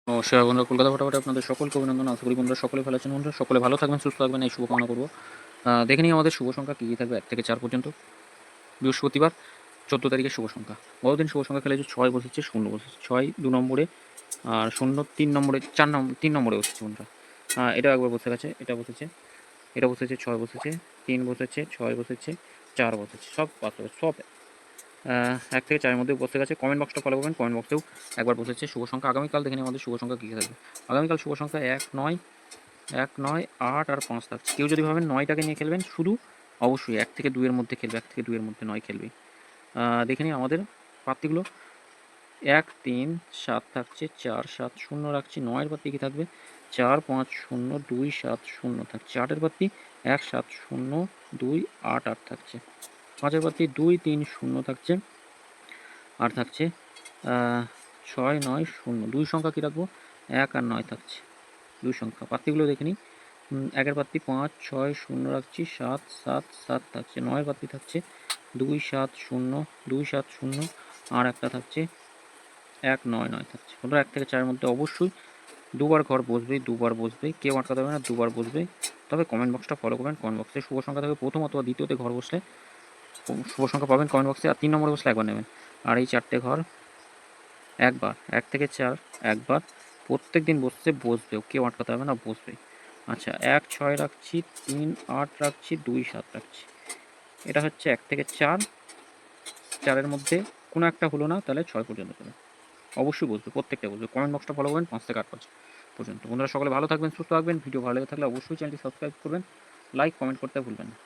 নমস্কার বন্ধুরা, কলকাতা ফটাফটে আপনাদের সকলকে অভিনন্দন। আশা করি বন্ধুরা সকলে ভালো আছেন। বন্ধুরা সকলে ভালো থাকবেন, সুস্থ থাকবেন, এই শুভকামনা করবো। দেখে নিই আমাদের শুভ সংখ্যা কী কী থাকবে 1 থেকে 4 পর্যন্ত। বৃহস্পতিবার 14 তারিখের শুভ সংখ্যা। গতদিন শুভ সংখ্যা খেলেছে 6 বসেছে, 0 বসেছে। 6 2 নম্বরে, আর 0 3 নম্বরে, 3 নম্বরে বসেছে বন্ধুরা। এটা একবার বসে গেছে, এটা বসেছে, এটা বসেছে, 6 বসেছে, 3 বসেছে, 6 বসেছে, 4 বসেছে, সব পাস হবে, সব 1 থেকে 4 এর মধ্যে বসে গেছে। কমেন্ট বক্সটা ফলো করবেন, কমেন্ট বক্সেও একবার বসেছে শুভ সংখ্যা। আগামীকাল দেখে নিই আমাদের শুভ সংখ্যা কী কী থাকবে। আগামীকাল শুভ সংখ্যা 1 9, 1 9 8 আর 5 থাকছে। কেউ যদি ভাবেন 9টাকে নিয়ে খেলবেন, শুধু অবশ্যই 1 থেকে 2 এর মধ্যে খেলবে, 1 থেকে 2 এর মধ্যে 9 খেলবে। দেখে নিই আমাদের পাত্তিগুলো। 1 3 7 থাকছে, 4 7 0 রাখছি। 9 এর পাত্তি কী থাকবে? 4 5 0 2 7 0 থাকছে। 8 এর পাত্তি 1 7 0 2 8 8 থাকছে। 5 এর পাত্তি 2 3 0 থাকছে, আর থাকছে 6 9 0। 2 সংখ্যা কী রাখবো? 1 আর 9 থাকছে। 2 সংখ্যা পাত্তিগুলো দেখে নিই। 1 এর পাত্তি 5 6 0 রাখছি, 7 7 7 থাকছে। 9 এর পাত্তি থাকছে 2 7 0 2 7 0, আর একটা থাকছে 1 9 9 থাকছে। বন্ধুরা 1 থেকে 4 এর মধ্যে অবশ্যই দুবার ঘর বসবেই, দুবার বসবে। কেউ আটকাতে পারবে না, দুবার বসবে। তবে কমেন্ট বক্সটা ফলো করবেন। কমেন্ট বক্সে শুভ সংখ্যা থাকবে প্রথম অথবা দ্বিতীয়তে ঘর বসলে শুভ সংখ্যা পাবেন কমেন্ট বক্সে। আর 3 নম্বরে বসলে একবার নেবেন। আর এই 4টে ঘর একবার, 1 থেকে 4 একবার, প্রত্যেকদিন বসবেও, কেউ আটকাতে পারবে না, বসবে। আচ্ছা, 1 6 রাখছি, 3 8 রাখছি, 2 7 রাখছি। এটা হচ্ছে 1 থেকে 4, 4 এর মধ্যে কোনো একটা হলো না, তাহলে 6 পর্যন্ত চলে। অবশ্যই বসবে, প্রত্যেকটা বসবে। কমেন্ট বক্সটা ফলো করবেন 5 থেকে 8 পর্যন্ত। বন্ধুরা সকলে ভালো থাকবেন, সুস্থ থাকবেন। ভিডিও ভালো লেগে থাকলে অবশ্যই চ্যানেলটি সাবস্ক্রাইব করবেন, লাইক কমেন্ট করতে ভুলবেন না।